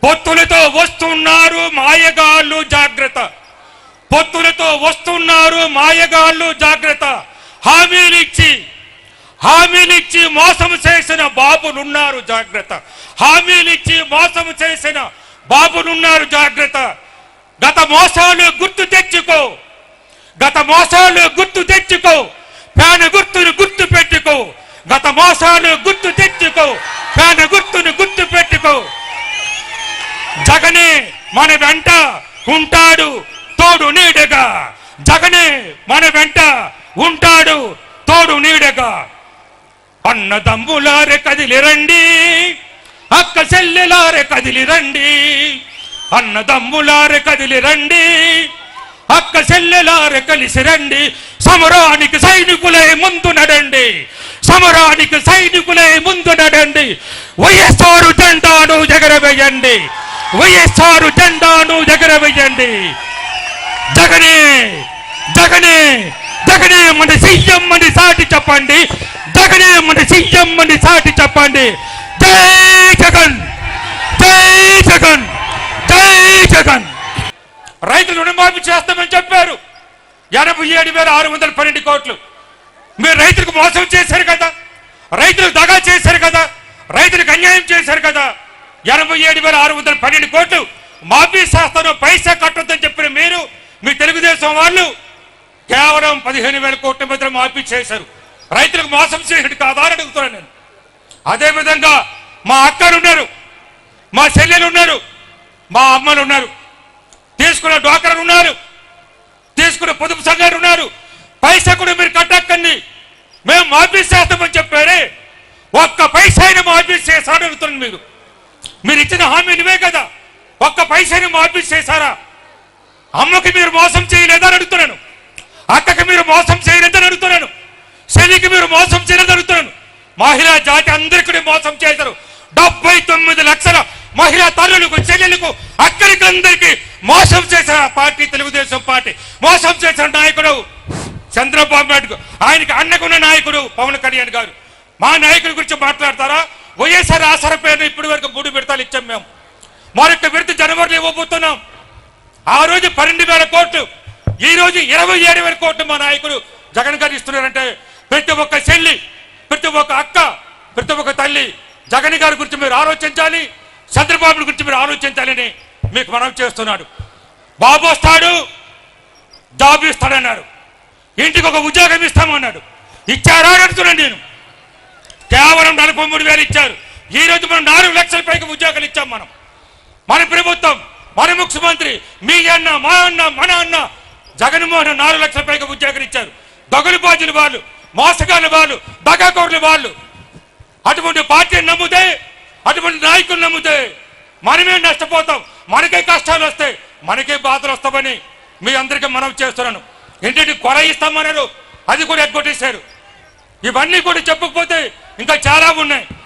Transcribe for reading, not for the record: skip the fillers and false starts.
పొత్తులతో వస్తున్నారు మాయగాళ్ళు జాగ్రత్త. పొత్తులతో వస్తున్నారు మాయగాళ్ళు జాగ్రత్త. హామీలిచ్చి మోసం చేసిన బాబులున్నారు జాగ్రత్త. హామీలిచ్చి మోసం చేసిన బాబులున్నారు జాగ్రత్త. గత మోసాలు గుర్తు తెచ్చుకో, గత మోసాలు గుర్తు తెచ్చుకో, ఫ్యాన్ గుర్తును గుర్తు పెట్టుకో. గత మోసాలు గుర్తు తెచ్చుకో, ఫ్యాన్ గుర్తును గుర్తు పెట్టుకో. జగనే మన వెంట ఉంటాడు తోడు నీడగా. జగనే మన వెంట ఉంటాడు తోడు నీడగా. అన్నదమ్ములారే కదిలి రండి, అక్క చెల్లెలారే కదిలి రండి. అన్నదమ్ములారే కదిలి రండి, అక్క చెల్లెలారే కలిసి రండి. సమరానికి సైనికులే ముందు నడండి, సమరానికి సైనికులే ముందు నడండి. వైఎస్ఆర్ జెండాను ఎగరవేయండి, వైఎస్ఆర్ జెండాను ఎగరవేయండి. జగనే జగనే జగనే మన సీఎం అని సాటి చెప్పండి, జగనే మన సీఎం అని సాటి చెప్పండి. జై జగన్, జై జగన్, జై జగన్. రైతులు రుణమాఫీ చేస్తామని చెప్పారు, 87,612 కోట్లు. మీరు రైతులకు మోసం చేశారు కదా, రైతులకు దగా చేశారు కదా, రైతులకు అన్యాయం చేశారు కదా. 87,612 కోట్లు మాఫీ చేస్తాను, పైసా కట్టొద్దని చెప్పిన మీరు, మీ తెలుగుదేశం వాళ్ళు కేవలం 15,000 కోట్ల మధ్య మాఫీ చేశారు. రైతులకు మోసం చేసినట్టు కాదా అని అడుగుతున్నాను నేను. అదేవిధంగా మా అక్కలు ఉన్నారు, మా చెల్లెలు ఉన్నారు, మా అమ్మలు ఉన్నారు, తీసుకున్న డ్వాక్రాలు ఉన్నారు, తీసుకున్న పొదుపు సంఘాలు ఉన్నారు. పైసా కూడా మీరు కట్టక్కని మేము మాఫీ చేస్తామని చెప్పారే, ఒక్క పైసాని మాఫీ చేశారని అడుగుతున్నాను. మీరు ఇచ్చిన హామీ నువ్వే కదా, ఒక్క పైసాని మాఫీ చేశారా? అమ్మకి మీరు మోసం చేయలేదని అడుగుతున్నాను, అక్కకి మీరు మోసం చేయలేదని అడుగుతున్నాను, శనికి మీరు మోసం చేయలేదని అడుగుతున్నాను. మహిళా జాతి అందరికీ మోసం చేశారు. 79 లక్షల మహిళా తల్లులకు, చెల్లెలకు, అక్కడికి అందరికీ మోసం చేశారు ఆ పార్టీ, తెలుగుదేశం పార్టీ. మోసం చేసిన నాయకుడు చంద్రబాబు నాయుడు, ఆయనకి అన్నకున్న నాయకుడు పవన్ కళ్యాణ్ గారు. మా నాయకుడి గురించి మాట్లాడతారా? వైఎస్ఆర్ ఆసరా పేరును ఇప్పటి వరకు 3 విడతలు ఇచ్చాం మేము. మరొక విడత జనవరిలో ఇవ్వబోతున్నాం. ఆ రోజు 12,000 కోట్లు, ఈ రోజు 27,000 కోట్లు మా నాయకుడు జగన్ గారు ఇస్తున్నారంటే ప్రతి ఒక్క చెల్లి, ప్రతి ఒక్క అక్క, ప్రతి ఒక్క తల్లి జగన్ గారి గురించి మీరు ఆలోచించాలి, చంద్రబాబు గురించి మీరు ఆలోచించాలని మీకు మనం చేస్తున్నాడు. బాబు వస్తాడు, జాబ్ ఇస్తాడన్నారు, ఇంటికి ఒక ఉద్యోగం ఇస్తామన్నాడు. ఇచ్చారా అని అడుగుతున్నాను నేను. కేవలం 43,000 ఇచ్చారు. ఈ రోజు మనం 4 లక్షల పైకి ఉద్యోగాలు ఇచ్చాం. మన ప్రభుత్వం, మన ముఖ్యమంత్రి, మీ అన్న, మా అన్న, మన అన్న జగన్మోహన్ 4 లక్షల పైకి ఉద్యోగాలు ఇచ్చారు. దగులుబాజులు వాళ్ళు, మోసగాళ్ళు వాళ్ళు, దగాకోర్లు వాళ్ళు. అటువంటి పార్టీని నమ్ముతే, అటువంటి నాయకులు నమ్ముతే మనమే నష్టపోతాం, మనకే కష్టాలు వస్తాయి, మనకే బాధలు వస్తామని మీ అందరికీ మనం చేస్తున్నాను. ఏంటంటే కొర ఇస్తామన్నారు, అది కూడా ఎగ్గొట్టేశారు. ఇవన్నీ కూడా చెప్పకపోతే ఇంకా చాలా ఉన్నాయి.